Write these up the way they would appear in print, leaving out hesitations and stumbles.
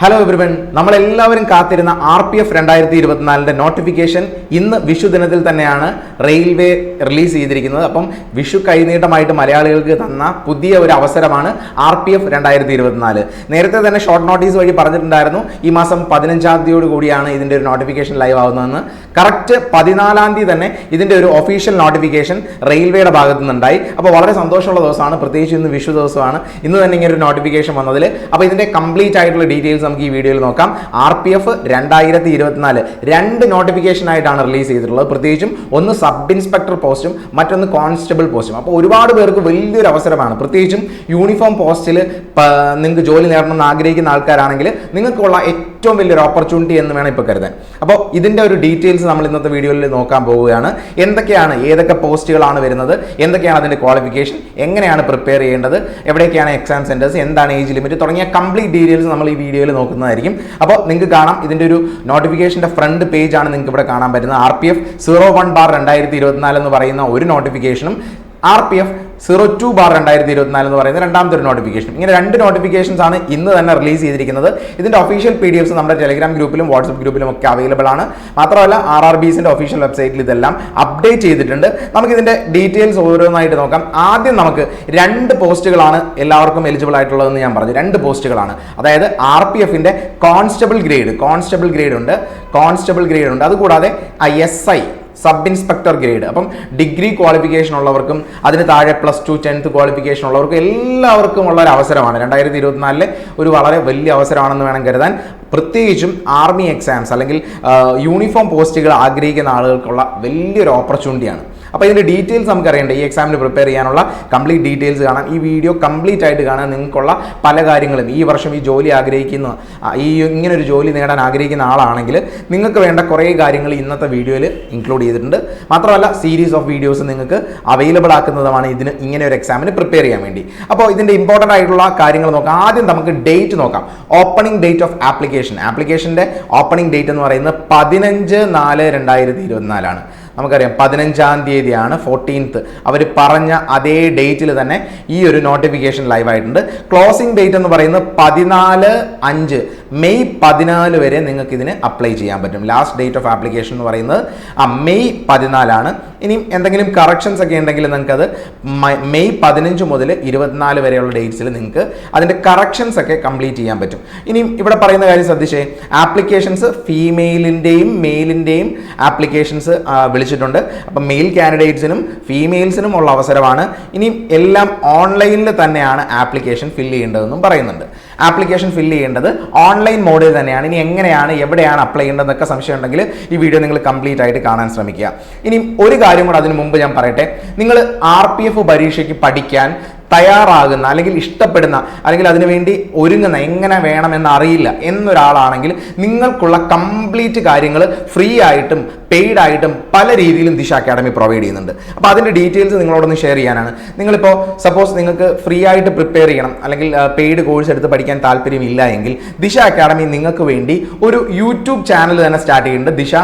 Hello everyone, നമ്മളെല്ലാവരും കാത്തിരുന്ന RPF 2024 notification ഇന്ന് വിഷു ദിനത്തിൽ തന്നെയാണ് റെയിൽവേ റിലീസ് ചെയ്തിരിക്കുന്നത്. അപ്പം വിഷു കൈനീട്ടമായിട്ട് മലയാളികൾക്ക് തന്ന പുതിയ ഒരു അവസരമാണ് RPF 2024. നേരത്തെ തന്നെ ഷോർട്ട് നോട്ടീസ് വഴി പറഞ്ഞിട്ടുണ്ടായിരുന്നു ഈ മാസം 15-ാം തീയതിയോട് കൂടിയാണ് ഇതിൻ്റെ ഒരു നോട്ടിഫിക്കേഷൻ ലൈവ് ആവുന്നതെന്ന്. കറക്റ്റ് 14-ാം തീയതി തന്നെ ഇതിൻ്റെ ഒരു ഒഫീഷ്യൽ നോട്ടിഫിക്കേഷൻ റെയിൽവേയുടെ ഭാഗത്തു നിന്നുണ്ടായി. അപ്പോൾ വളരെ സന്തോഷമുള്ള ദിവസമാണ്, പ്രത്യേകിച്ച് ഇന്ന് വിഷു ദിവസമാണ്. ഇന്ന് തന്നെ ഇങ്ങനെ ഒരു നോട്ടിഫിക്കേഷൻ വന്നതിൽ. അപ്പോൾ ഇതിൻ്റെ കംപ്ലീറ്റ് ആയിട്ടുള്ള ഡീറ്റെയിൽസ് നമുക്ക് ഈ വീഡിയോയിൽ നോക്കാം. RPF 2024 രണ്ട് നോട്ടിഫിക്കേഷൻ ആയിട്ടാണ് റിലീസ് ചെയ്തിട്ടുള്ളത്. പ്രത്യേകിച്ചും ഒന്ന് സബ് ഇൻസ്പെക്ടർ പോസ്റ്റും മറ്റൊന്ന് കോൺസ്റ്റബിൾ പോസ്റ്റും. അപ്പോൾ ഒരുപാട് പേർക്ക് വലിയൊരു അവസരമാണ്. പ്രത്യേകിച്ചും യൂണിഫോം പോസ്റ്റിൽ നിങ്ങൾക്ക് ജോലി നേടണമെന്ന് ആഗ്രഹിക്കുന്ന ആൾക്കാരാണെങ്കിൽ നിങ്ങൾക്കുള്ള ഏറ്റവും വലിയൊരു ഓപ്പർച്യൂണിറ്റി എന്ന് വേണം ഇപ്പോൾ കരുതാൻ. അപ്പോൾ ഇതിൻ്റെ ഒരു ഡീറ്റെയിൽസ് നമ്മൾ ഇന്നത്തെ വീഡിയോയിൽ നോക്കാൻ പോവുകയാണ്. ഏതൊക്കെ പോസ്റ്റുകളാണ് വരുന്നത്, എന്തൊക്കെയാണ് അതിൻ്റെ ക്വാളിഫിക്കേഷൻ, എങ്ങനെയാണ് പ്രിപ്പയർ ചെയ്യേണ്ടത്, എവിടെയൊക്കെയാണ് എക്സാം സെൻറ്റേഴ്സ്, എന്താണ് ഏജ് ലിമിറ്റ് തുടങ്ങിയ കംപ്ലീറ്റ് ഡീറ്റെയിൽസ് നമ്മൾ ഈ വീഡിയോയിൽ നോക്കുന്നതായിരിക്കും. അപ്പോൾ നിങ്ങൾക്ക് കാണാം, ഇതിൻ്റെ ഒരു നോട്ടിഫിക്കേഷൻ്റെ ഫ്രണ്ട് പേജ് ആണ് നിങ്ങൾക്ക് ഇവിടെ കാണാൻ പറ്റുന്നത്. RPF 01/2024 എന്ന് പറയുന്ന ഒരു നോട്ടിഫിക്കേഷനും RPF 02/2024 എന്ന് പറയുന്ന രണ്ടാമത്തെ ഒരു നോട്ടിഫിക്കേഷൻ. ഇങ്ങനെ രണ്ട് നോട്ടിഫിക്കേഷൻസ് ആണ് ഇന്ന് തന്നെ റിലീസ് ചെയ്തിരിക്കുന്നത്. ഇതിന്റെ ഒഫീഷ്യൽ PDFs നമ്മുടെ ടെലിഗ്രാം ഗ്രൂപ്പിലും വാട്സ്ആപ്പ് ഗ്രൂപ്പിലും ഒക്കെ അവൈലബിൾ ആണ്. മാത്രമല്ല RRBസിന്റെ ഒഫീഷ്യൽ വെബ്സൈറ്റിൽ ഇതെല്ലാം അപ്ഡേറ്റ് ചെയ്തിട്ടുണ്ട്. നമുക്ക് ഇതിന്റെ ഡീറ്റെയിൽസ് ഓരോന്നായിട്ട് നോക്കാം. ആദ്യം നമുക്ക് രണ്ട് പോസ്റ്റുകളാണ് എല്ലാവർക്കും എലിജിബിൾ ആയിട്ടുള്ളതെന്ന് ഞാൻ പറഞ്ഞു. രണ്ട് പോസ്റ്റുകളാണ്, അതായത് RPFന്റെ കോൺസ്റ്റബിൾ ഗ്രേഡ് ഉണ്ട്. അതുകൂടാതെ SI സബ് ഇൻസ്പെക്ടർ ഗ്രേഡ്. അപ്പം ഡിഗ്രി ക്വാളിഫിക്കേഷൻ ഉള്ളവർക്കും അതിന് താഴെ +2 10th ക്വാളിഫിക്കേഷൻ ഉള്ളവർക്കും എല്ലാവർക്കും ഉള്ള ഒരു അവസരമാണ്. 2024 ഒരു വളരെ വലിയ അവസരമാണെന്ന് വേണം കരുതാൻ. പ്രത്യേകിച്ചും ആർമി എക്സാംസ് അല്ലെങ്കിൽ യൂണിഫോം പോസ്റ്റുകൾ ആഗ്രഹിക്കുന്ന ആളുകൾക്കുള്ള വലിയൊരു ഓപ്പർച്യൂണിറ്റിയാണ്. അപ്പോൾ ഇതിൻ്റെ ഡീറ്റെയിൽസ് നമുക്ക് അറിയേണ്ട, ഈ എക്സാമിന് പ്രിപ്പയർ ചെയ്യാനുള്ള കംപ്ലീറ്റ് ഡീറ്റെയിൽസ് കാണാൻ ഈ വീഡിയോ കംപ്ലീറ്റ് ആയിട്ട് കാണാൻ. നിങ്ങൾക്കുള്ള പല കാര്യങ്ങളും ഈ വർഷം ഈ ജോലി ആഗ്രഹിക്കുന്ന ഇങ്ങനൊരു ജോലി നേടാൻ ആഗ്രഹിക്കുന്ന ആളാണെങ്കിൽ നിങ്ങൾക്ക് വേണ്ട കുറേ കാര്യങ്ങൾ ഇന്നത്തെ വീഡിയോയിൽ ഇൻക്ലൂഡ് ചെയ്തിട്ടുണ്ട്. മാത്രമല്ല സീരീസ് ഓഫ് വീഡിയോസ് നിങ്ങൾക്ക് അവൈലബിൾ ആക്കുന്നതാണ് ഇതിന് ഇങ്ങനെ ഒരു എക്സാമിന് പ്രിപ്പയർ ചെയ്യാൻ വേണ്ടി. അപ്പോൾ ഇതിൻ്റെ ഇമ്പോർട്ടൻ്റ് ആയിട്ടുള്ള കാര്യങ്ങൾ നോക്കാം. ആദ്യം നമുക്ക് ഡേറ്റ് നോക്കാം. ഓപ്പണിംഗ് ഡേറ്റ് ഓഫ് ആപ്ലിക്കേഷൻ്റെ ഓപ്പണിംഗ് ഡേറ്റ് എന്ന് പറയുന്നത് 15/4/2024 ആണ്. നമുക്കറിയാം 15-ാം തീയതിയാണ് 14th. അവർ പറഞ്ഞ അതേ ഡേറ്റിൽ തന്നെ ഈ ഒരു നോട്ടിഫിക്കേഷൻ ലൈവ് ആയിട്ടുണ്ട്. ക്ലോസിംഗ് ഡേറ്റ് എന്ന് പറയുന്നത് 14/5 മെയ് 14 വരെ നിങ്ങൾക്ക് ഇതിന് അപ്ലൈ ചെയ്യാൻ പറ്റും. ലാസ്റ്റ് ഡേറ്റ് ഓഫ് ആപ്ലിക്കേഷൻ എന്ന് പറയുന്നത് മെയ് 14 ഇനിയും എന്തെങ്കിലും കറക്ഷൻസ് ഒക്കെ ഉണ്ടെങ്കിൽ നിങ്ങൾക്കത് മെയ് 15 മുതൽ 24 വരെയുള്ള ഡേറ്റ്സിൽ നിങ്ങൾക്ക് അതിൻ്റെ കറക്ഷൻസ് ഒക്കെ കംപ്ലീറ്റ് ചെയ്യാൻ പറ്റും. ഇനിയും ഇവിടെ പറയുന്ന കാര്യം ശ്രദ്ധിച്ചേ, ആപ്ലിക്കേഷൻസ് ഫീമെയിലിൻ്റെയും മെയിലിൻ്റെയും ആപ്ലിക്കേഷൻസ് വിളിച്ചിട്ടുണ്ട്. അപ്പം മെയിൽ കാൻഡിഡേറ്റ്സിനും ഫീമെയിൽസിനും ഉള്ള അവസരമാണ്. ഇനിയും എല്ലാം ഓൺലൈനിൽ തന്നെയാണ് ആപ്ലിക്കേഷൻ ഫില്ല് ചെയ്യേണ്ടതെന്നും പറയുന്നുണ്ട്. ആപ്ലിക്കേഷൻ ഫില്ല് ചെയ്യേണ്ടത് ഓൺലൈൻ മോഡിൽ തന്നെയാണ്. ഇനി എങ്ങനെയാണ്, എവിടെയാണ് അപ്ലൈ ചെയ്യേണ്ടതെന്നൊക്കെ സംശയം ഉണ്ടെങ്കിൽ ഈ വീഡിയോ നിങ്ങൾ കംപ്ലീറ്റ് ആയിട്ട് കാണാൻ ശ്രമിക്കുക. ഇനി ഒരു കാര്യം കൂടെ അതിന് മുമ്പ് ഞാൻ പറയട്ടെ. നിങ്ങൾ RPF പരീക്ഷയ്ക്ക് പഠിക്കാൻ തയ്യാറാകുന്ന അല്ലെങ്കിൽ ഇഷ്ടപ്പെടുന്ന അല്ലെങ്കിൽ അതിനുവേണ്ടി ഒരുങ്ങുന്ന, എങ്ങനെ വേണമെന്ന് അറിയില്ല എന്നൊരാളാണെങ്കിൽ നിങ്ങൾക്കുള്ള കംപ്ലീറ്റ് കാര്യങ്ങൾ ഫ്രീ ആയിട്ടും പെയ്ഡ് ആയിട്ടും പല രീതിയിലും ദിശ അക്കാഡമി പ്രൊവൈഡ് ചെയ്യുന്നുണ്ട്. അപ്പോൾ അതിൻ്റെ ഡീറ്റെയിൽസ് നിങ്ങളോടൊന്ന് ഷെയർ ചെയ്യാനാണ്. നിങ്ങളിപ്പോൾ സപ്പോസ് നിങ്ങൾക്ക് ഫ്രീ ആയിട്ട് പ്രിപ്പയർ ചെയ്യണം അല്ലെങ്കിൽ പെയ്ഡ് കോഴ്സ് എടുത്ത് പഠിക്കാൻ താല്പര്യമില്ല എങ്കിൽ ദിശ അക്കാഡമി നിങ്ങൾക്ക് വേണ്ടി ഒരു യൂട്യൂബ് ചാനൽ തന്നെ സ്റ്റാർട്ട് ചെയ്യുന്നുണ്ട്. ദിശ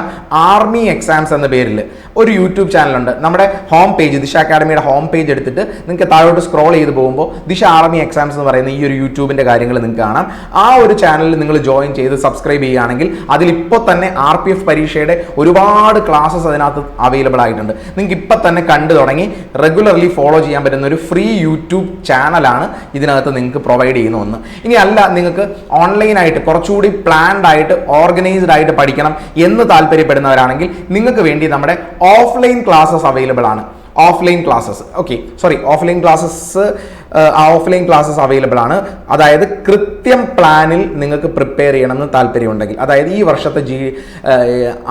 ആർമി എക്സാംസ് എന്ന പേരിൽ ഒരു യൂട്യൂബ് ചാനലുണ്ട്. നമ്മുടെ ഹോം പേജ്, ദിശ അക്കാഡമിയുടെ ഹോം പേജ് എടുത്തിട്ട് നിങ്ങൾക്ക് താഴോട്ട് സ്ക്രോൾ ചെയ്ത് പോകുമ്പോൾ ദിശ ആർമി എക്സാംസ് എന്ന് പറയുന്ന ഈ ഒരു യൂട്യൂബിൻ്റെ കാര്യങ്ങൾ നിങ്ങൾക്ക് കാണാം. ആ ഒരു ചാനലിൽ നിങ്ങൾ ജോയിൻ ചെയ്ത് സബ്സ്ക്രൈബ് ചെയ്യുകയാണെങ്കിൽ അതിലിപ്പോൾ തന്നെ RPF പരീക്ഷയുടെ ഒരുപാട് ക്ലാസ്സസ് അതിനകത്ത് അവൈലബിൾ ആയിട്ടുണ്ട്. നിങ്ങൾക്ക് ഇപ്പം തന്നെ കണ്ടു തുടങ്ങി റെഗുലർലി ഫോളോ ചെയ്യാൻ പറ്റുന്ന ഒരു ഫ്രീ യൂട്യൂബ് ചാനലാണ് ഇതിനകത്ത് നിങ്ങൾക്ക് പ്രൊവൈഡ് ചെയ്യുന്ന ഒന്ന്. ഇനി അല്ല, നിങ്ങൾക്ക് ഓൺലൈനായിട്ട് കുറച്ചുകൂടി പ്ലാൻഡ് ആയിട്ട് ഓർഗനൈസ്ഡ് ആയിട്ട് പഠിക്കണം എന്ന് താല്പര്യപ്പെടുന്നവരാണെങ്കിൽ നിങ്ങൾക്ക് വേണ്ടി നമ്മുടെ ഓഫ്ലൈൻ ക്ലാസ്സസ് അവൈലബിൾ ആണ്. ഓഫ്ലൈൻ ക്ലാസ്സസ് അവൈലബിൾ ആണ്. അതായത് കൃത്യം പ്ലാനിൽ നിങ്ങൾക്ക് പ്രിപ്പയർ ചെയ്യണമെന്ന് താല്പര്യമുണ്ടെങ്കിൽ, അതായത് ഈ വർഷത്തെ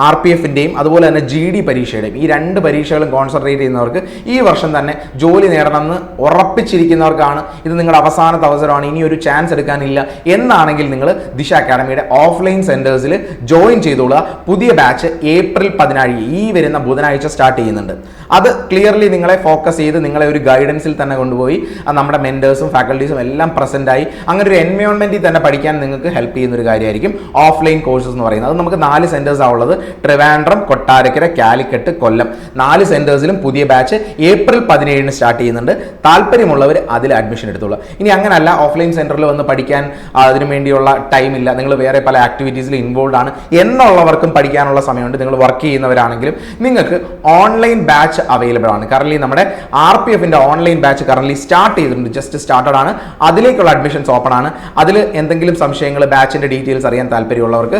RPFൻ്റെയും അതുപോലെ തന്നെ GD പരീക്ഷയുടെയും ഈ രണ്ട് പരീക്ഷകളും കോൺസെൻട്രേറ്റ് ചെയ്യുന്നവർക്ക് ഈ വർഷം തന്നെ ജോലി നേടണമെന്ന് ഉറപ്പിച്ചിരിക്കുന്നവർക്കാണ് ഇത് നിങ്ങളുടെ അവസാനത്തെ അവസരമാണ്, ഇനി ഒരു ചാൻസ് എടുക്കാനില്ല എന്നാണെങ്കിൽ നിങ്ങൾ ദിശ അക്കാഡമിയുടെ ഓഫ്ലൈൻ സെൻറ്റേഴ്സിൽ ജോയിൻ ചെയ്തോളുക. പുതിയ ബാച്ച് ഏപ്രിൽ 17 ഈ വരുന്ന ബുധനാഴ്ച സ്റ്റാർട്ട് ചെയ്യുന്നുണ്ട്. അത് ക്ലിയർലി നിങ്ങളെ ഫോക്കസ് ചെയ്ത് നിങ്ങളെ ഒരു ഗൈഡൻസിൽ തന്നെ കൊണ്ടുപോയി നമ്മുടെ മെൻറ്റേഴ്സും ഫാക്കൽറ്റീസും എല്ലാം പ്രസൻ്റ് ആയി അങ്ങനെ ഒരു ഗവൺമെന്റിൽ തന്നെ പഠിക്കാൻ നിങ്ങൾക്ക് ഹെൽപ്പ് ചെയ്യുന്ന ഒരു കാര്യമായിരിക്കും ഓഫ്ലൈൻ കോഴ്സസ് എന്ന് പറയുന്നത്. അത് നമുക്ക് 4 സെന്റേഴ്സാണ് ഉള്ളത്. ട്രിവാൻഡ്രം, കൊട്ടാരക്കര, കാലിക്കറ്റ്, കൊല്ലം 4 സെന്റേഴ്സിലും പുതിയ ബാച്ച് ഏപ്രിൽ 17 സ്റ്റാർട്ട് ചെയ്യുന്നുണ്ട്. താല്പര്യമുള്ളവർ അതിൽ അഡ്മിഷൻ എടുത്തോളൂ. ഇനി അങ്ങനല്ല, ഓഫ്ലൈൻ സെന്ററിൽ വന്ന് പഠിക്കാൻ അതിനു വേണ്ടിയുള്ള ടൈം ഇല്ല, നിങ്ങൾ വേറെ പല ആക്ടിവിറ്റീസിൽ ഇൻവോൾവ് ആണ് എന്നുള്ളവർക്കും പഠിക്കാനുള്ള സമയമുണ്ട്. നിങ്ങൾ വർക്ക് ചെയ്യുന്നവരാണെങ്കിലും നിങ്ങൾക്ക് ഓൺലൈൻ ബാച്ച് അവൈലബിൾ ആണ്. കറന്റ് നമ്മുടെ RPFന്റെ ഓൺലൈൻ ബാച്ച് കറന്റ് സ്റ്റാർട്ട് ചെയ്തിട്ടുണ്ട്, ജസ്റ്റ് സ്റ്റാർട്ടഡ് ആണ്. അതിലേക്കുള്ള അഡ്മിഷൻസ് ഓപ്പൺ ആണ്. അതിൽ എന്തെങ്കിലും സംശയങ്ങൾ, ബാച്ചിന്റെ ഡീറ്റെയിൽസ് അറിയാൻ താല്പര്യമുള്ളവർക്ക്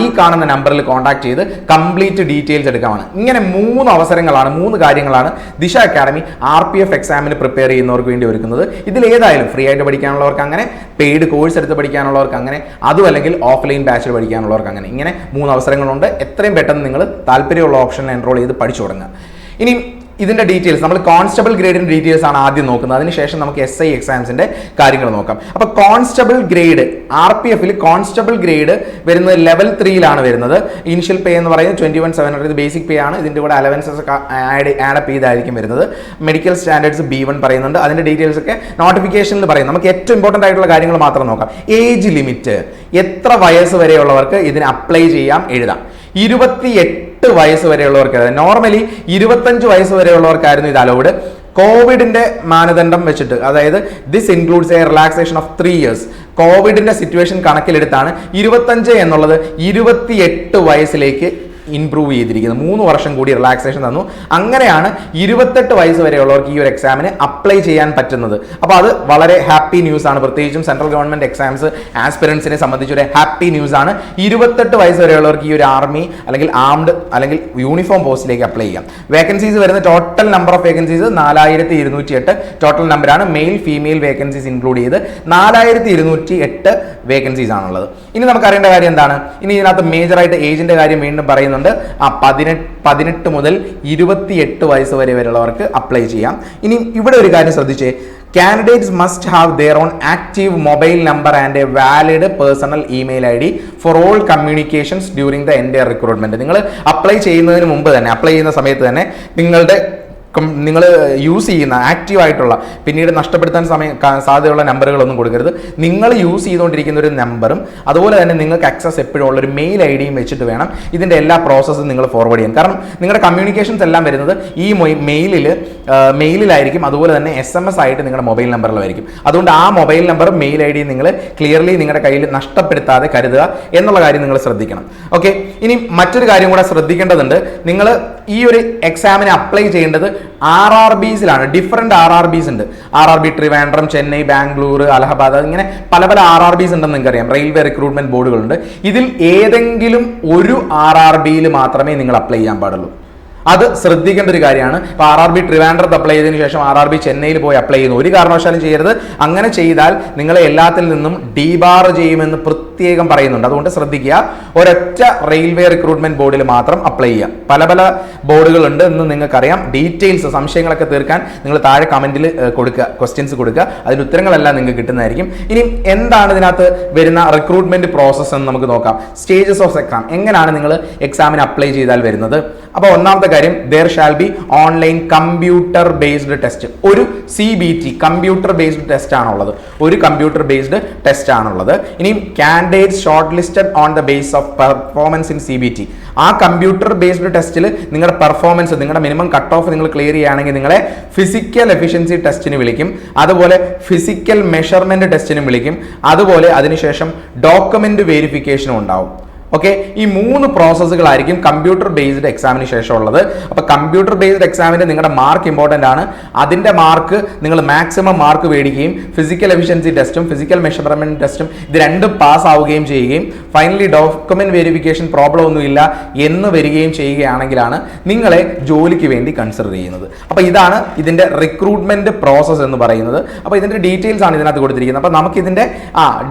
ഈ കാണുന്ന നമ്പറിൽ കോൺടാക്ട് ചെയ്ത് കംപ്ലീറ്റ് ഡീറ്റെയിൽസ് എടുക്കാമാണ്. ഇങ്ങനെ 3 അവസരങ്ങളാണ്, 3 കാര്യങ്ങളാണ് ദിശ അക്കാഡമി RPF എക്സാമിന് പ്രിപ്പയർ ചെയ്യുന്നവർക്ക് വേണ്ടി ഒരുക്കുന്നത്. ഇതിൽ ഏതായാലും ഫ്രീ ആയിട്ട് പഠിക്കാനുള്ളവർക്ക് അങ്ങനെ, പെയ്ഡ് കോഴ്സ് എടുത്ത് പഠിക്കാനുള്ളവർക്ക് അങ്ങനെ, അതും അല്ലെങ്കിൽ ഓഫ്ലൈൻ ബാച്ചിൽ പഠിക്കാനുള്ളവർക്ക് അങ്ങനെ, ഇങ്ങനെ 3 അവസരങ്ങളുണ്ട്. എത്രയും പെട്ടെന്ന് നിങ്ങൾ താല്പര്യമുള്ള ഓപ്ഷനിൽ എൻറോൾ ചെയ്ത് പഠിച്ചു തുടങ്ങുക. ഇനി ഇതിന്റെ ഡീറ്റെയിൽസ്, നമ്മൾ കോൺസ്റ്റബിൾ ഗ്രേഡിന്റെ ഡീറ്റെയിൽസ് ആണ് ആദ്യം നോക്കുന്നത്. അതിനുശേഷം നമുക്ക് SI എക്സാംസിന്റെ കാര്യങ്ങൾ നോക്കാം. അപ്പൊ കോൺസ്റ്റബിൾ ഗ്രേഡ് RPFൽ കോൺസ്റ്റബിൾ ഗ്രേഡ് വരുന്നത് ലെവൽ 3ലാണ് വരുന്നത്. ഇനിഷ്യൽ പേ എന്ന് പറയുന്നത് 21,700, ഇത് ബേസിക് പേ ആണ്. ഇതിന്റെ കൂടെ അലവൻസസ് ഒക്കെ ആഡപ്പ് ചെയ്തായിരിക്കും വരുന്നത്. മെഡിക്കൽ സ്റ്റാൻഡേർഡ്സ് B1 പറയുന്നുണ്ട്. അതിന്റെ ഡീറ്റെയിൽസ് ഒക്കെ നോട്ടിഫിക്കേഷനിൽ പറയും. നമുക്ക് ഏറ്റവും ഇമ്പോർട്ടന്റ് ആയിട്ടുള്ള കാര്യങ്ങൾ മാത്രം നോക്കാം. ഏജ് ലിമിറ്റ്, എത്ര വയസ്സ് വരെയുള്ളവർക്ക് ഇതിന് അപ്ലൈ ചെയ്യാം, എഴുതാം. 28 വയസ്സ് വരെയുള്ളവർക്ക്, നോർമലി 25 വയസ്സ് വരെയുള്ളവർക്കായിരുന്നു ഇത് അലൗഡ്. കോവിഡിന്റെ മാനദണ്ഡം വെച്ചിട്ട്, അതായത് this includes A relaxation of 3 years. കോവിഡിന്റെ സിറ്റുവേഷൻ കണക്കിലെടുത്താണ് 25 എന്നുള്ളത് 28 വയസ്സിലേക്ക് ഇംപ്രൂവ് ചെയ്തിരിക്കുന്നത്. 3 വർഷം കൂടി റിലാക്സേഷൻ തന്നു. അങ്ങനെയാണ് 28 വയസ്സ് വരെയുള്ളവർക്ക് ഈ ഒരു എക്സാമിന് അപ്ലൈ ചെയ്യാൻ പറ്റുന്നത്. അപ്പോൾ അത് വളരെ ഹാപ്പി ന്യൂസ് ആണ്. പ്രത്യേകിച്ചും സെൻട്രൽ ഗവൺമെന്റ് എക്സാംസ് ആസ്പിറൻസിനെ സംബന്ധിച്ചൊരു ഹാപ്പി ന്യൂസ് ആണ്. 28 വയസ്സ് വരെയുള്ളവർക്ക് ഈ ഒരു ആർമി അല്ലെങ്കിൽ ആംഡ് അല്ലെങ്കിൽ യൂണിഫോം പോസ്റ്റിലേക്ക് അപ്ലൈ ചെയ്യാം. വേക്കൻസീസ് വരുന്ന total number of vacancies 4208 total നമ്പറാണ്. മെയിൽ ഫീമെയിൽ വേക്കൻസീസ് ഇൻക്ലൂഡ് ചെയ്ത് 4208 വേക്കൻസീസ് ആണുള്ളത്. ഇനി നമുക്ക് അറിയേണ്ട കാര്യം എന്താണ്? ഇനി ഇതിനകത്ത് മേജറായിട്ട് ഏജിന്റെ കാര്യം വീണ്ടും പറയുന്നുണ്ട്. 18 മുതൽ 28 വയസ്സ് വരെയുള്ളവർക്ക് അപ്ലൈ ചെയ്യാം. ഇനി ഇവിടെ ഒരു കാര്യം ശ്രദ്ധിച്ചേ, candidates must have their own active mobile number and a valid personal email ID for all communications during the entire recruitment. നിങ്ങൾ അപ്ലൈ ചെയ്യുന്നതിന് മുമ്പ് തന്നെ, അപ്ലൈ ചെയ്യുന്ന സമയത്ത് തന്നെ നിങ്ങൾ യൂസ് ചെയ്യുന്ന ആക്റ്റീവ് ആയിട്ടുള്ള, പിന്നീട് നഷ്ടപ്പെടുത്താൻ സാധ്യതയുള്ള നമ്പറുകളൊന്നും കൊടുക്കരുത്. നിങ്ങൾ യൂസ് ചെയ്തുകൊണ്ടിരിക്കുന്ന ഒരു നമ്പറും അതുപോലെ തന്നെ നിങ്ങൾക്ക് ആക്സസ് എപ്പോഴും ഉള്ളൊരു മെയിൽ ഐഡിയും വെച്ചിട്ട് വേണം ഇതിൻ്റെ എല്ലാ പ്രോസസ്സും നിങ്ങൾ ഫോർവേഡ് ചെയ്യാൻ. കാരണം നിങ്ങളുടെ കമ്മ്യൂണിക്കേഷൻസ് എല്ലാം വരുന്നത് ഈ മെയിലിലായിരിക്കും. അതുപോലെ തന്നെ SMS ആയിട്ട് നിങ്ങളുടെ മൊബൈൽ നമ്പറിലായിരിക്കും. അതുകൊണ്ട് ആ mobile number, mail I D നിങ്ങൾ ക്ലിയർലി നിങ്ങളുടെ കയ്യിൽ നഷ്ടപ്പെടുത്താതെ കരുതുക എന്നുള്ള കാര്യം നിങ്ങൾ ശ്രദ്ധിക്കണം. ഓക്കെ, ഇനി മറ്റൊരു കാര്യം കൂടെ ശ്രദ്ധിക്കേണ്ടതുണ്ട്. നിങ്ങൾ ഈ ഒരു എക്സാമിന് അപ്ലൈ ചെയ്യേണ്ടത് RRBസിലാണ്. ഡിഫറെന്റ് RRBs ഉണ്ട്. RRB ട്രിവാൻഡ്രം, ചെന്നൈ, ബാംഗ്ലൂർ, അലഹബാദ്, ഇങ്ങനെ പല RRBs ഉണ്ടെന്ന് നിങ്ങൾക്കറിയാം. റെയിൽവേ റിക്രൂട്ട്മെന്റ് ബോർഡുകളുണ്ട്. ഇതിൽ ഏതെങ്കിലും ഒരു RRBയിൽ മാത്രമേ നിങ്ങൾ അപ്ലൈ ചെയ്യാൻ പാടുള്ളൂ. അത് ശ്രദ്ധിക്കേണ്ട ഒരു കാര്യമാണ്. ഇപ്പോൾ RRB ട്രിവാൻഡ്രത്ത് അപ്ലൈ ചെയ്തതിനു ശേഷം RRB ചെന്നൈയിൽ പോയി അപ്ലൈ ചെയ്യുന്നു, ഒരു കാരണവശാലും ചെയ്യരുത്. അങ്ങനെ ചെയ്താൽ നിങ്ങളെ എല്ലാത്തിൽ നിന്നും ഡീബാർ ചെയ്യുമെന്ന് പ്രത്യേകം പറയുന്നുണ്ട്. അതുകൊണ്ട് ശ്രദ്ധിക്കുക, ഒരൊറ്റ റെയിൽവേ റിക്രൂട്ട്മെന്റ് ബോർഡിൽ മാത്രം അപ്ലൈ ചെയ്യാം. പല ബോർഡുകളുണ്ട് എന്ന് നിങ്ങൾക്കറിയാം. ഡീറ്റെയിൽസ്, സംശയങ്ങളൊക്കെ തീർക്കാൻ നിങ്ങൾ താഴെ കമന്റിൽ കൊടുക്കുക, ക്വസ്റ്റ്യൻസ് കൊടുക്കുക. അതിന് ഉത്തരങ്ങളെല്ലാം നിങ്ങൾക്ക് കിട്ടുന്നതായിരിക്കും. ഇനി എന്താണ് ഇതിനകത്ത് വരുന്ന റിക്രൂട്ട്മെന്റ് പ്രോസസ്സ് എന്ന് നമുക്ക് നോക്കാം. സ്റ്റേജസ് ഓഫ് എക്സാം, എങ്ങനെയാണ് നിങ്ങൾ എക്സാമിന് അപ്ലൈ ചെയ്താൽ വരുന്നത്. അപ്പോൾ ഒന്നാമത്തെ കാര്യം, there shall be online computer based test. ഒരു CBT കമ്പ്യൂട്ടർ ബേസ്ഡ് ടെസ്റ്റ് ആണുള്ളത്. ഒരു കമ്പ്യൂട്ടർ ബേസ്ഡ് ടെസ്റ്റ് ആണുള്ളത്. ഇനി candidates shortlisted on the basis of performance in CBT. ആ കമ്പ്യൂട്ടർ ബേസ്ഡ് ടെസ്റ്റിൽ നിങ്ങളുടെ പെർഫോമൻസ്, നിങ്ങളുടെ മിനിമം കട്ട് ഓഫ് നിങ്ങൾ ക്ലിയർ ചെയ്യുകയാണെങ്കിൽ നിങ്ങളെ ഫിസിക്കൽ എഫിഷ്യൻസി ടെസ്റ്റിന് വിളിക്കും. അതുപോലെ ഫിസിക്കൽ മെഷർമെന്റ് ടെസ്റ്റിനും വിളിക്കും. അതുപോലെ അതിനുശേഷം ഡോക്യുമെന്റ് വെരിഫിക്കേഷനും ഉണ്ടാവും. ഓക്കെ, ഈ 3 പ്രോസസ്സുകളായിരിക്കും കമ്പ്യൂട്ടർ ബേസ്ഡ് എക്സാമിന് ശേഷം ഉള്ളത്. അപ്പോൾ കമ്പ്യൂട്ടർ ബേസ്ഡ് എക്സാമിന് നിങ്ങളുടെ മാർക്ക് ഇമ്പോർട്ടൻ്റ് ആണ്. അതിൻ്റെ മാർക്ക് നിങ്ങൾ മാക്സിമം മാർക്ക് മേടിക്കുകയും ഫിസിക്കൽ എഫിഷ്യൻസി ടെസ്റ്റും ഫിസിക്കൽ മെഷർമെന്റ് ടെസ്റ്റും ഇത് രണ്ടും പാസ് ആവുകയും ചെയ്യുകയും ഫൈനലി ഡോക്യുമെന്റ് വെരിഫിക്കേഷൻ പ്രോബ്ലം ഒന്നുമില്ല എന്ന് വരികയും ചെയ്യുകയാണെങ്കിലാണ് നിങ്ങളെ ജോലിക്ക് വേണ്ടി കൺസിഡർ ചെയ്യുന്നത്. അപ്പോൾ ഇതാണ് ഇതിൻ്റെ റിക്രൂട്ട്മെന്റ് പ്രോസസ്സ് എന്ന് പറയുന്നത്. അപ്പോൾ ഇതിൻ്റെ ഡീറ്റെയിൽസ് ആണ് ഇതിനകത്ത് കൊടുത്തിരിക്കുന്നത്. അപ്പോൾ നമുക്ക് ഇതിൻ്റെ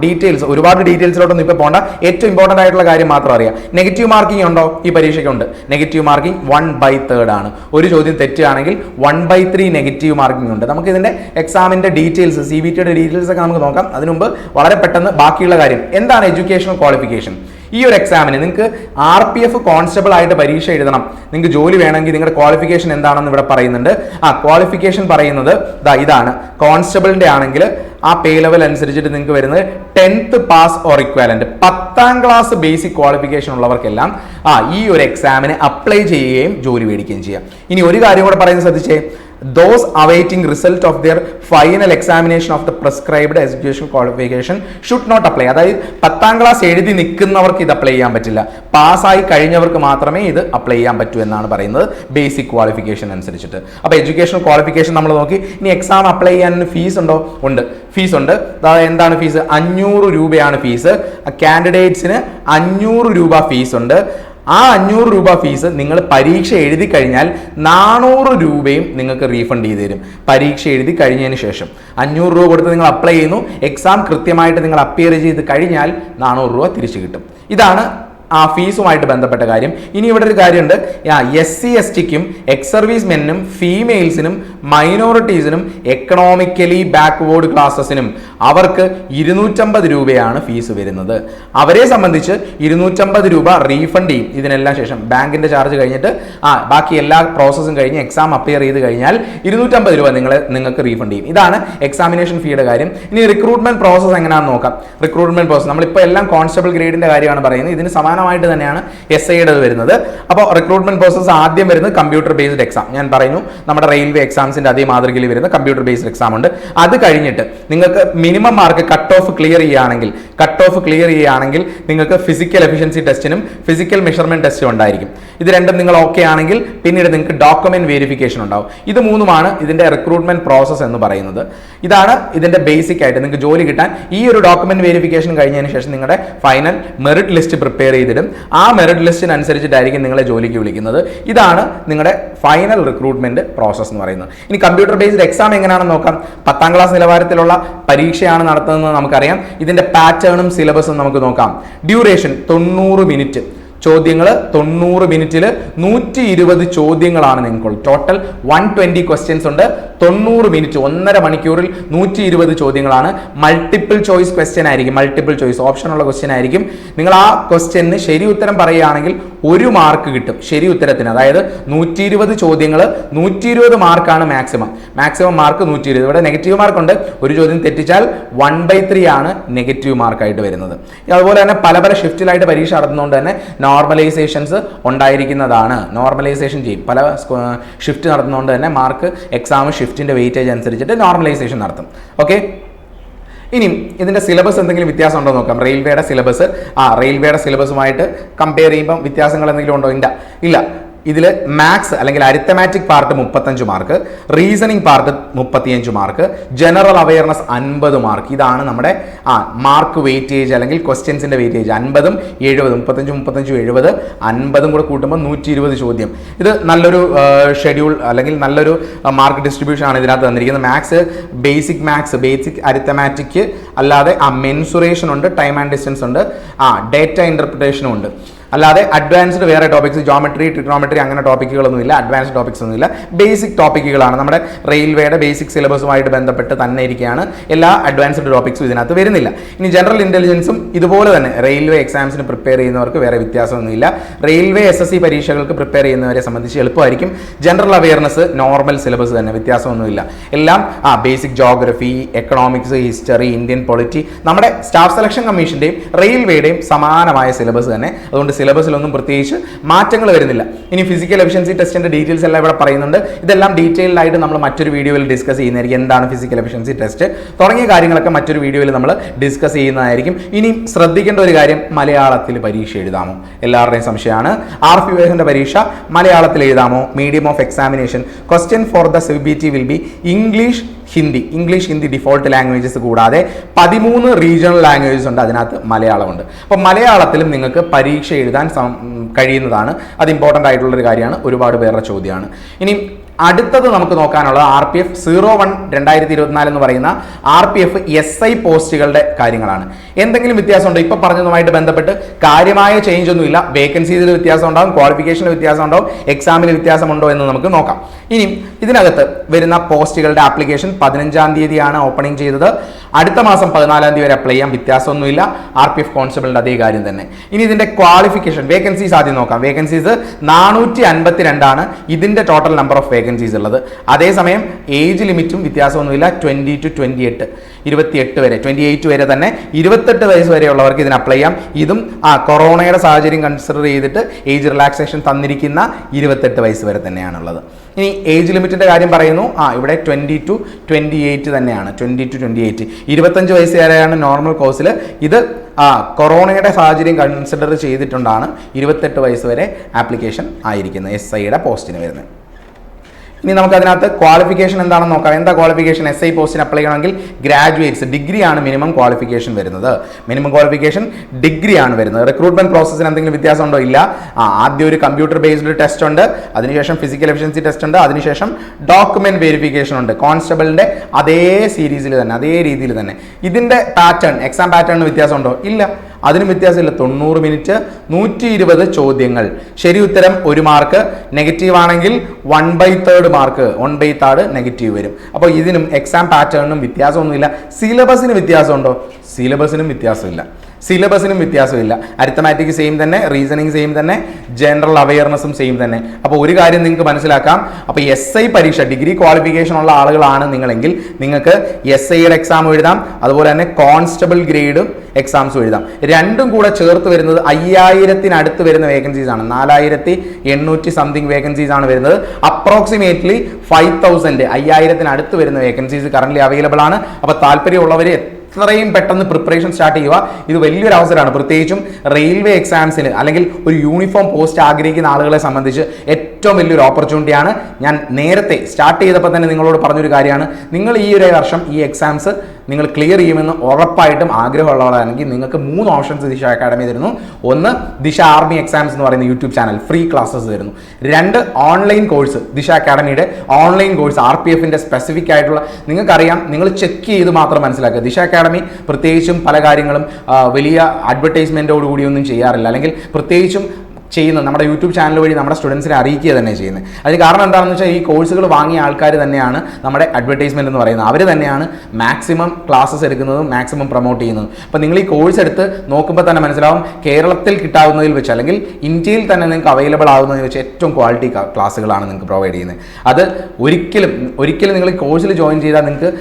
ഡീറ്റെയിൽസ്, ഒരുപാട് ഡീറ്റെയിൽസിലോട്ടൊന്നും ഇപ്പോൾ പോകണ്ട. ഏറ്റവും ഇമ്പോർട്ടൻ്റ് ആയിട്ടുള്ള കാര്യം മാത്രം അറിയാം. നെഗറ്റീവ് മാർക്കിംഗ് ഉണ്ടോ ഈ പരീക്ഷയ്ക്കുണ്ട്? നെഗറ്റീവ് മാർക്കിംഗ് 1/3 ആണ്. ഒരു ചോദ്യം തെറ്റുകയാണെങ്കിൽ 1/3 നെഗറ്റീവ് മാർക്കിംഗ് ഉണ്ട്. നമുക്ക് ഇതിന്റെ എക്സാമിന്റെ ഡീറ്റെയിൽസ്, CBTയുടെ ഡീറ്റെയിൽസ് ഒക്കെ നമുക്ക് നോക്കാം. അതിനു മുമ്പ് വളരെ പെട്ടെന്ന് ബാക്കിയുള്ള കാര്യം എന്താണ് എഡ്യൂക്കേഷണൽ ക്വാളിഫിക്കേഷൻ. ഈ ഒരു എക്സാമിന് നിങ്ങൾക്ക് RPF കോൺസ്റ്റബിൾ ആയിട്ട് പരീക്ഷ എഴുതണം, നിങ്ങൾക്ക് ജോലി വേണമെങ്കിൽ നിങ്ങളുടെ ക്വാളിഫിക്കേഷൻ എന്താണെന്ന് ഇവിടെ പറയുന്നുണ്ട്. ക്വാളിഫിക്കേഷൻ പറയുന്നത് ഇതാണ്. കോൺസ്റ്റബിളിന്റെ ആണെങ്കിൽ ആ പേ ലെവൽ അനുസരിച്ചിട്ട് നിങ്ങൾക്ക് വരുന്നത് 10th പാസ് ഓർ ഇക്വാലന്റ്, 10ാം ക്ലാസ് ബേസിക് ക്വാളിഫിക്കേഷൻ ഉള്ളവർക്കെല്ലാം ഈ ഒരു എക്സാമിന് അപ്ലൈ ചെയ്യുകയും ജോലി മേടിക്കുകയും ചെയ്യാം. ഇനി ഒരു കാര്യം കൂടെ പറയുന്നത് ശ്രദ്ധിച്ചേ, those awaiting result of their final examination of the prescribed education qualification should not apply. അതായത് 10ാം ക്ലാസ് എഴുതി നിൽക്കുന്നവർക്ക് ഇത് അപ്ലൈ ചെയ്യാൻ പറ്റില്ല, പാസ്സായി കഴിഞ്ഞവർക്ക് മാത്രമേ ഇത് അപ്ലൈ ചെയ്യാൻ പറ്റൂ എന്നാണ് പറയുന്നത് ബേസിക് ക്വാളിഫിക്കേഷൻ അനുസരിച്ചിട്ട്. അപ്പോൾ എഡ്യൂക്കേഷൻ ക്വാളിഫിക്കേഷൻ നമ്മൾ നോക്കി. ഇനി എക്സാം അപ്ലൈ ചെയ്യാൻ ഫീസ് ഉണ്ടോ? ഉണ്ട്, ഫീസ് ഉണ്ട്. അതായത് എന്താണ് ഫീസ്? 500 രൂപയാണ് ഫീസ്. കാൻഡിഡേറ്റ്സിന് 500 രൂപ ഫീസ് ഉണ്ട്. ആ 500 രൂപ ഫീസ് നിങ്ങൾ പരീക്ഷ എഴുതി കഴിഞ്ഞാൽ 400 രൂപയും നിങ്ങൾക്ക് റീഫണ്ട് ചെയ്ത് തരും. പരീക്ഷ എഴുതി കഴിഞ്ഞതിന് ശേഷം 500 രൂപ കൊടുത്ത് നിങ്ങൾ അപ്ലൈ ചെയ്യുന്നു, എക്സാം കൃത്യമായിട്ട് നിങ്ങൾ അപ്പിയർ ചെയ്ത് കഴിഞ്ഞാൽ 400 രൂപ തിരിച്ചു കിട്ടും. ഇതാണ് ആ ഫീസുമായിട്ട് ബന്ധപ്പെട്ട കാര്യം. ഇനി ഇവിടെ ഒരു കാര്യമുണ്ട്, SC STക്കും എക്സ് സർവീസ് മെന്നും ഫീമെയിൽസിനും മൈനോറിറ്റീസിനും എക്കണോമിക്കലി ബാക്ക്വേർഡ് ക്ലാസസിനും അവർക്ക് 250 രൂപയാണ് ഫീസ് വരുന്നത്. അവരെ സംബന്ധിച്ച് 250 രൂപ റീഫണ്ട് ചെയ്യും ഇതിനെല്ലാം ശേഷം. ബാങ്കിന്റെ ചാർജ് കഴിഞ്ഞിട്ട് ബാക്കി എല്ലാ പ്രോസസ്സും കഴിഞ്ഞ് എക്സാം അപ്പിയർ ചെയ്ത് കഴിഞ്ഞാൽ 250 രൂപ നിങ്ങൾക്ക് റീഫണ്ട് ചെയ്യും. ഇതാണ് എക്സാമിനേഷൻ ഫീയുടെ കാര്യം. ഇനി റിക്രൂട്ട്മെന്റ് പ്രോസസ് എങ്ങനെയാണെന്ന് നോക്കാം. റിക്രൂട്ട്മെന്റ് പ്രോസസ് നമ്മളിപ്പോൾ എല്ലാം കോൺസ്റ്റബിൾ ഗ്രേഡിന്റെ കാര്യമാണ് പറയുന്നത്. ഇതിന് സമാനമായിട്ട് തന്നെയാണ് SIയുടെ വരുന്നത്. അപ്പോൾ റിക്രൂട്ട്മെന്റ് പ്രോസസ് ആദ്യം വരുന്നത് കമ്പ്യൂട്ടർ ബേസ്ഡ് എക്സാം. ഞാൻ പറയുന്നു നമ്മുടെ റെയിൽവേ എക്സാംസിന്റെ അതേ മാതൃകയിൽ വരുന്ന കമ്പ്യൂട്ടർ ബേസ്ഡ് എക്സാം ഉണ്ട്. അത് കഴിഞ്ഞിട്ട് നിങ്ങൾക്ക് minimum mark cut off clear ചെയ്യുകയാണെങ്കിൽ നിങ്ങൾക്ക് ഫിസിക്കൽ എഫിഷ്യൻസി ടെസ്റ്റിനും ഫിസിക്കൽ മെഷർമെന്റ് ടെസ്റ്റും ഉണ്ടായിരിക്കും. ഇത് രണ്ടും നിങ്ങൾ ഓക്കെ ആണെങ്കിൽ പിന്നീട് നിങ്ങൾക്ക് ഡോക്യുമെന്റ് വെരിഫിക്കേഷൻ ഉണ്ടാവും. ഇത് മൂന്നുമാണ് ഇതിന്റെ റിക്രൂട്ട്മെന്റ് പ്രോസസ് എന്ന് പറയുന്നത്. ഇതാണ് ഇതിന്റെ ബേസിക് ആയിട്ട് നിങ്ങൾക്ക് ജോലി കിട്ടാൻ ഈ ഒരു ഡോക്യുമെന്റ് വെരിഫിക്കേഷൻ കഴിഞ്ഞതിന് ശേഷം നിങ്ങളുടെ ഫൈനൽ മെറിറ്റ് ലിസ്റ്റ് പ്രിപ്പയർ ചെയ്തിടും. ആ മെറിറ്റ് ലിസ്റ്റിനനുസരിച്ചിട്ടായിരിക്കും നിങ്ങളെ ജോലിക്ക് വിളിക്കുന്നത്. ഇതാണ് നിങ്ങളുടെ ഫൈനൽ റിക്രൂട്ട്മെന്റ് പ്രോസസ് എന്ന് പറയുന്നത്. ഇനി കമ്പ്യൂട്ടർ ബേസ്ഡ് എക്സാം എങ്ങനെയാണെന്ന് നോക്കാം. 10ാം ക്ലാസ് നിലവാരത്തിലുള്ള പരീക്ഷയാണ് നടത്തുന്നത് നമുക്കറിയാം. ഇതിന്റെ പാറ്റേണും സിലബസും നമുക്ക് നോക്കാം. Duration 90 minute. ചോദ്യങ്ങൾ 90 മിനിറ്റിൽ 120 ചോദ്യങ്ങളാണ് നിങ്ങൾക്കുള്ളത്. ടോട്ടൽ 120 ക്വസ്റ്റ്യൻസ് ഉണ്ട്. 90 മിനിറ്റ് 1.5 മണിക്കൂറിൽ 120 ചോദ്യങ്ങളാണ്. മൾട്ടിപ്പിൾ ചോയ്സ് ക്വസ്റ്റ്യൻ ആയിരിക്കും, മൾട്ടിപ്പിൾ ചോയ്സ് ഓപ്ഷനുള്ള ക്വസ്റ്റ്യൻ ആയിരിക്കും. നിങ്ങൾ ആ ക്വസ്റ്റ്യന് ശരി ഉത്തരം പറയുകയാണെങ്കിൽ 1 മാർക്ക് കിട്ടും ശരി ഉത്തരത്തിന്. അതായത് 120 ചോദ്യങ്ങൾ 120 മാർക്കാണ് മാക്സിമം മാർക്ക് 120. ഇവിടെ നെഗറ്റീവ് മാർക്ക് ഉണ്ട്. ഒരു ചോദ്യം തെറ്റിച്ചാൽ 1/3 ആണ് നെഗറ്റീവ് മാർക്കായിട്ട് വരുന്നത്. അതുപോലെ തന്നെ പല ഷിഫ്റ്റിലായിട്ട് പരീക്ഷ നടത്തുന്നതുകൊണ്ട് തന്നെ നോർമലൈസേഷൻസ് ഉണ്ടായിരിക്കുന്നതാണ്. നോർമലൈസേഷൻ ചെയ്യും. പല ഷിഫ്റ്റ് നടത്തുന്നതുകൊണ്ട് തന്നെ മാർക്ക് എക്സാം ഷിഫ്റ്റിന്റെ വെയിറ്റേജ് അനുസരിച്ചിട്ട് നോർമലൈസേഷൻ നടത്തും. ഓക്കെ, ഇനി ഇതിന്റെ സിലബസ് എന്തെങ്കിലും വ്യത്യാസം ഉണ്ടോ നോക്കാം. റെയിൽവേയുടെ സിലബസുമായിട്ട് കമ്പയർ ചെയ്യുമ്പോൾ വ്യത്യാസങ്ങൾ എന്തെങ്കിലും ഉണ്ടോ? ഇല്ല. ഇതിൽ മാത്സ് അല്ലെങ്കിൽ arithmetic part 35 mark, reasoning part 35 mark, general awareness 50 mark. ഇതാണ് നമ്മുടെ മാർക്ക് വെയിറ്റേജ് അല്ലെങ്കിൽ ക്വസ്റ്റ്യൻസിന്റെ വെയിറ്റേജ്. 50ഉം 70, 35 70, 50ഉം കൂടെ കൂട്ടുമ്പോൾ 120 ചോദ്യം. ഇത് നല്ലൊരു ഷെഡ്യൂൾ അല്ലെങ്കിൽ നല്ലൊരു മാർക്ക് ഡിസ്ട്രിബ്യൂഷൻ ആണ് ഇതിനകത്ത് തന്നിരിക്കുന്നത്. മാത്സ് ബേസിക് അരിത്തമാറ്റിക് അല്ലാതെ മെൻസുറേഷൻ ഉണ്ട്, ടൈം ആൻഡ് ഡിസ്റ്റൻസ് ഉണ്ട്, ഡേറ്റ ഇന്റർപ്രിട്ടേഷനും ഉണ്ട്. അല്ലാതെ അഡ്വാൻസ്ഡ് വേറെ ടോപ്പിക്സ്, ജോമെട്രി, ട്രിഗ്നോമെട്രി അങ്ങനെ ടോപ്പിക്കുകളൊന്നുമില്ല. അഡ്വാൻസ്ഡ് ടോപ്പിക്സ് ഒന്നുമില്ല. ബേസിക് ടോപ്പിക്കുകളാണ്. നമ്മുടെ റെയിൽവേയുടെ ബേസിക് സിലബസുമായിട്ട് ബന്ധപ്പെട്ട് തന്നെ ഇരിക്കുകയാണ്. എല്ലാ അഡ്വാൻസ്ഡ് ടോപ്പിക്സും ഇതിനകത്ത് വരുന്നില്ല. ഇനി ജനറൽ ഇന്റലിജൻസും ഇതുപോലെ തന്നെ റെയിൽവേ എക്സാംസിന് പ്രിപ്പയർ ചെയ്യുന്നവർക്ക് വേറെ വ്യത്യാസമൊന്നുമില്ല. റെയിൽവേ SSC പരീക്ഷകൾക്ക് പ്രിപ്പയർ ചെയ്യുന്നവരെ സംബന്ധിച്ച് എളുപ്പമായിരിക്കും. ജനറൽ അവയർനെസ് നോർമൽ സിലബസ് തന്നെ, വ്യത്യാസമൊന്നുമില്ല. എല്ലാം basic geography, economics, history, Indian polity, നമ്മുടെ സ്റ്റാഫ് സെലക്ഷൻ കമ്മീഷന്റെയും റെയിൽവേയുടെയും സമാനമായ സിലബസ് തന്നെ. അതുകൊണ്ട് സിലബസിലൊന്നും പ്രത്യേകിച്ച് മാറ്റങ്ങൾ വരുന്നില്ല. ഇനി ഫിസിക്കൽ എഫിഷ്യൻസി ടെസ്റ്റിന്റെ ഡീറ്റെയിൽസ് എല്ലാം ഇവിടെ പറയുന്നുണ്ട്. ഇതെല്ലാം ഡീറ്റെയിൽഡ് ആയിട്ട് നമ്മൾ മറ്റൊരു വീഡിയോയിൽ ഡിസ്കസ് ചെയ്യുന്നതായിരിക്കും. എന്താണ് ഫിസിക്കൽ എഫിഷ്യൻസി ടെസ്റ്റ് തുടങ്ങിയ കാര്യങ്ങളൊക്കെ മറ്റൊരു വീഡിയോയിൽ നമ്മൾ ഡിസ്കസ് ചെയ്യുന്നതായിരിക്കും. ഇനി ശ്രദ്ധിക്കേണ്ട ഒരു കാര്യം, മലയാളത്തിൽ പരീക്ഷ എഴുതാമോ? എല്ലാവരുടെയും സംശയമാണ്. RPFന്റെ പരീക്ഷ മലയാളത്തിൽ എഴുതാമോ? Medium of examination question for the CBT will be English Hindi default languages കൂടാതെ 13 റീജിയണൽ ലാംഗ്വേജസ് ഉണ്ട്. അതിനകത്ത് മലയാളമുണ്ട്. അപ്പോൾ മലയാളത്തിലും നിങ്ങൾക്ക് പരീക്ഷ എഴുതാൻ കഴിയുന്നതാണ്. അത് ഇമ്പോർട്ടൻ്റ് ആയിട്ടുള്ളൊരു കാര്യമാണ്. ഒരുപാട് പേരുടെ ചോദ്യമാണ്. ഇനി അടുത്തത് നമുക്ക് നോക്കാനുള്ളത് RPF 01 2024 എന്ന് പറയുന്ന RPF SI പോസ്റ്റുകളുടെ കാര്യങ്ങളാണ്. എന്തെങ്കിലും വ്യത്യാസമുണ്ടോ? ഇപ്പൊ പറഞ്ഞതുമായിട്ട് ബന്ധപ്പെട്ട് കാര്യമായ ചേഞ്ച് ഒന്നുമില്ല. വേക്കൻസീസിൽ വ്യത്യാസം ഉണ്ടാവും, ക്വാളിഫിക്കേഷനിൽ വ്യത്യാസം ഉണ്ടാവും, എക്സാമിൽ വ്യത്യാസമുണ്ടോ എന്ന് നമുക്ക് നോക്കാം. ഇനി ഇതിനകത്ത് വരുന്ന പോസ്റ്റുകളുടെ ആപ്ലിക്കേഷൻ 15-ാം തീയതിയാണ് ഓപ്പണിംഗ് ചെയ്തത്. അടുത്ത മാസം 14-ാം തീയതി വരെ അപ്ലൈ ചെയ്യാം, വ്യത്യാസമൊന്നുമില്ല. RPF കോൺസ്റ്റബിളിന്റെ അതേ കാര്യം തന്നെ. ഇനി ഇതിന്റെ ക്വാളിഫിക്കേഷൻ വേക്കൻസീസ് ആദ്യം നോക്കാം. വേക്കൻസീസ് 452 ആണ് ഇതിന്റെ ടോട്ടൽ നമ്പർ ഓഫ് വേക്കൻസീസ് ഉള്ളത്. അതേസമയം ഏജ് ലിമിറ്റും വ്യത്യാസമൊന്നുമില്ല. 20 to 28 28 വരെ 28 വരെ തന്നെ 28 വയസ്സ് വരെയുള്ളവർക്ക് ഇതിന് അപ്ലൈ ചെയ്യാം. ഇതും കൊറോണയുടെ സാഹചര്യം കൺസിഡർ ചെയ്തിട്ട് ഏജ് റിലാക്സേഷൻ തന്നിരിക്കുന്ന 28 വയസ്സ് വരെ തന്നെയാണുള്ളത്. ഇനി ഏജ് ലിമിറ്റിന്റെ കാര്യം പറയുന്നു. ഇവിടെ 20 to 28 തന്നെയാണ്. 20 to 28 25 വയസ്സ് വരെയാണ് നോർമൽ കോഴ്സിൽ. ഇത് കൊറോണയുടെ സാഹചര്യം കൺസിഡർ ചെയ്തിട്ടുണ്ടാണ് 28 വയസ്സ് വരെ ആപ്ലിക്കേഷൻ ആയിരിക്കുന്നത് SIയുടെ പോസ്റ്റിന് വരുന്നത്. ഇനി നമുക്ക് അതിനകത്ത് ക്വാളിഫിക്കേഷൻ എന്താണെന്ന് നോക്കാം. എന്താ ക്വാളിഫിക്കേഷൻ? SI പോസ്റ്റിന് അപ്ലൈ ചെയ്യണമെങ്കിൽ ഗ്രാജുവേറ്റ്സ് ഡിഗ്രി ആണ് മിനിമം ക്വാളിഫിക്കേഷൻ വരുന്നത്. മിനിമം ക്വാളിഫിക്കേഷൻ ഡിഗ്രി ആണ് വരുന്നത്. റിക്രൂട്ട്മെന്റ് പ്രോസസ്സിന് എന്തെങ്കിലും വ്യത്യാസം ഉണ്ടോ? ഇല്ല. ആദ്യം ഒരു കമ്പ്യൂട്ടർ ബേസ്ഡ് ടെസ്റ്റ് ഉണ്ട്, അതിനുശേഷം ഫിസിക്കൽ എഫിഷ്യൻസി ടെസ്റ്റ് ഉണ്ട്, അതിനുശേഷം ഡോക്യുമെന്റ് വെരിഫിക്കേഷൻ ഉണ്ട്. കോൺസ്റ്റബിളിന്റെ അതേ സീരീസിൽ തന്നെ, അതേ രീതിയിൽ തന്നെ. ഇതിന്റെ പാറ്റേൺ, എക്സാം പാറ്റേണിന് വ്യത്യാസം ഉണ്ടോ? ഇല്ല, അതിനും വ്യത്യാസമില്ല. 90 മിനിറ്റ്, 120 ചോദ്യങ്ങൾ. ശരി ഉത്തരം 1 മാർക്ക്, നെഗറ്റീവ് ആണെങ്കിൽ 1/3 മാർക്ക്, 1/3 നെഗറ്റീവ് വരും. അപ്പോൾ ഇതിനും എക്സാം പാറ്റേണിനും വ്യത്യാസമൊന്നുമില്ല. സിലബസിന് വ്യത്യാസമുണ്ടോ? സിലബസിനും വ്യത്യാസമില്ല. അരിത്തമാറ്റിക് സെയിം തന്നെ, റീസണിങ് സെയിം തന്നെ, ജനറൽ അവയർനെസ്സും സെയിം തന്നെ. അപ്പോൾ ഒരു കാര്യം നിങ്ങൾക്ക് മനസ്സിലാക്കാം. അപ്പോൾ SI പരീക്ഷ ഡിഗ്രി ക്വാളിഫിക്കേഷൻ ഉള്ള ആളുകളാണ് നിങ്ങളെങ്കിൽ നിങ്ങൾക്ക് SIയുടെ എക്സാം എഴുതാം, അതുപോലെ തന്നെ കോൺസ്റ്റബിൾ ഗ്രേഡും എക്സാംസും എഴുതാം. രണ്ടും കൂടെ ചേർത്ത് വരുന്നത് 5000-അടുത്ത് വരുന്ന വേക്കൻസീസ് ആണ്. 4800 സംതിങ് വേക്കൻസീസ് ആണ് വരുന്നത്. അപ്രോക്സിമേറ്റ്ലി 5000, 5000-അടുത്ത് വരുന്ന വേക്കൻസീസ് കറന്റ് അവൈലബിൾ ആണ്. അപ്പോൾ താല്പര്യമുള്ളവർ എത്രയും പെട്ടെന്ന് പ്രിപ്പറേഷൻ സ്റ്റാർട്ട് ചെയ്യുക. ഇത് വലിയൊരു അവസരമാണ്, പ്രത്യേകിച്ചും റെയിൽവേ എക്സാംസിന് അല്ലെങ്കിൽ ഒരു യൂണിഫോം പോസ്റ്റ് ആഗ്രഹിക്കുന്ന ആളുകളെ സംബന്ധിച്ച് ഏറ്റവും വലിയൊരു ഓപ്പർച്യൂണിറ്റിയാണ്. ഞാൻ നേരത്തെ സ്റ്റാർട്ട് ചെയ്തപ്പോൾ തന്നെ നിങ്ങളോട് പറഞ്ഞൊരു കാര്യമാണ്, നിങ്ങൾ ഈ ഒരു വർഷം ഈ എക്സാംസ് നിങ്ങൾ ക്ലിയർ ചെയ്യുമെന്ന് ഉറപ്പായിട്ടും ആഗ്രഹമുള്ളവരാണെങ്കിൽ നിങ്ങൾക്ക് 3 ഓപ്ഷൻസ് ദിശ അക്കാഡമി തരുന്നു. ഒന്ന്, ദിശ ആർമി എക്സാംസ് എന്ന് പറയുന്ന യൂട്യൂബ് ചാനൽ ഫ്രീ ക്ലാസ്സസ് തരുന്നു. 2, ഓൺലൈൻ കോഴ്സ്, ദിശ അക്കാഡമിയുടെ ഓൺലൈൻ കോഴ്സ് RPFന്റെ സ്പെസിഫിക് ആയിട്ടുള്ള, നിങ്ങൾക്കറിയാം, നിങ്ങൾ ചെക്ക് ചെയ്ത് മാത്രം മനസ്സിലാക്കുക. ദിശ അക്കാഡമി പ്രത്യേകിച്ചും പല കാര്യങ്ങളും വലിയ അഡ്വർടൈസ്മെൻറ്റോട് കൂടിയൊന്നും ചെയ്യാറില്ല, അല്ലെങ്കിൽ പ്രത്യേകിച്ചും ചെയ്യുന്നത് നമ്മുടെ യൂട്യൂബ് ചാനൽ വഴി നമ്മുടെ സ്റ്റുഡൻസിനെ അറിയിക്കുക തന്നെ ചെയ്യുന്നത്. അതിന് കാരണം എന്താണെന്ന് വെച്ചാൽ ഈ കോഴ്സുകൾ വാങ്ങിയ ആൾക്കാർ തന്നെയാണ് നമ്മുടെ അഡ്വർടൈസ്മെന്റ് എന്ന് പറയുന്നത്. അവർ തന്നെയാണ് മാക്സിമം ക്ലാസ്സസ് എടുക്കുന്നതും മാക്സിമം പ്രൊമോട്ട് ചെയ്യുന്നതും. അപ്പോൾ നിങ്ങൾ ഈ കോഴ്സ് എടുത്ത് നോക്കുമ്പോൾ തന്നെ മനസ്സിലാവും, കേരളത്തിൽ കിട്ടാവുന്നതിൽ വെച്ച് അല്ലെങ്കിൽ ഇന്ത്യയിൽ തന്നെ നിങ്ങൾക്ക് അവൈലബിൾ ആകുന്നതിൽ വെച്ച് ഏറ്റവും ക്വാളിറ്റി ക്ലാസ്സുകളാണ് നിങ്ങൾക്ക് പ്രൊവൈഡ് ചെയ്യുന്നത്. അത് ഒരിക്കലും നിങ്ങൾ ഈ കോഴ്സിൽ ജോയിൻ ചെയ്താൽ നിങ്ങൾക്ക്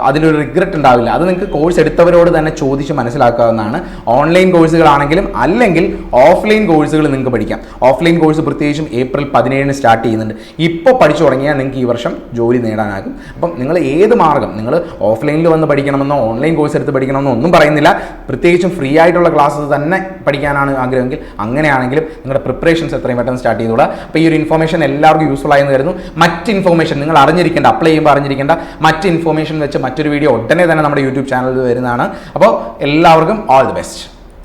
അതിലൊരു റിഗ്രറ്റ് ഉണ്ടാവില്ല. അത് നിങ്ങൾക്ക് കോഴ്സ് എടുത്തവരോട് തന്നെ ചോദിച്ച് മനസ്സിലാക്കാവുന്നതാണ്. ഓൺലൈൻ കോഴ്സുകളാണെങ്കിലും അല്ലെങ്കിൽ ഓഫ്ലൈൻ കോഴ്സുകൾ നിങ്ങൾക്ക് പഠിക്കാം. ഓഫ്ലൈൻ കോഴ്സ് പ്രത്യേകിച്ചും April 17 സ്റ്റാർട്ട് ചെയ്യുന്നുണ്ട്. ഇപ്പോൾ പഠിച്ചു തുടങ്ങിയാൽ നിങ്ങൾക്ക് ഈ വർഷം ജോലി നേടാനാകും. അപ്പം നിങ്ങൾ ഏത് മാർഗം, നിങ്ങൾ ഓഫ്ലൈനിൽ വന്ന് പഠിക്കണമെന്നോ ഓൺലൈൻ കോഴ്സ് എടുത്ത് പഠിക്കണമെന്നോ ഒന്നും പറയുന്നില്ല. പ്രത്യേകിച്ചും ഫ്രീ ആയിട്ടുള്ള ക്ലാസ്സസ് തന്നെ പഠിക്കാനാണ് ആഗ്രഹമെങ്കിൽ അങ്ങനെയാണെങ്കിലും നിങ്ങളുടെ പ്രിപ്പറേഷൻസ് എത്രയും പെട്ടെന്ന് സ്റ്റാർട്ട് ചെയ്തോളാം. അപ്പോൾ ഈ ഒരു ഇൻഫോർമേഷൻ എല്ലാവർക്കും യൂസ്ഫുൾ ആയെന്ന് കരുതുന്നു. മറ്റ് ഇൻഫോർമേഷൻ നിങ്ങൾ അറിഞ്ഞിരിക്കേണ്ട, അപ്ലൈ ചെയ്യുമ്പോൾ അറിഞ്ഞിരിക്കേണ്ട മറ്റ് ഇൻഫോർമേഷൻ വെച്ച് മറ്റൊരു വീഡിയോ ഉടനെ തന്നെ നമ്മുടെ യൂട്യൂബ് ചാനലിൽ വരുന്നതാണ്. അപ്പോൾ എല്ലാവർക്കും ഓൾ ദി ബെസ്റ്റ്.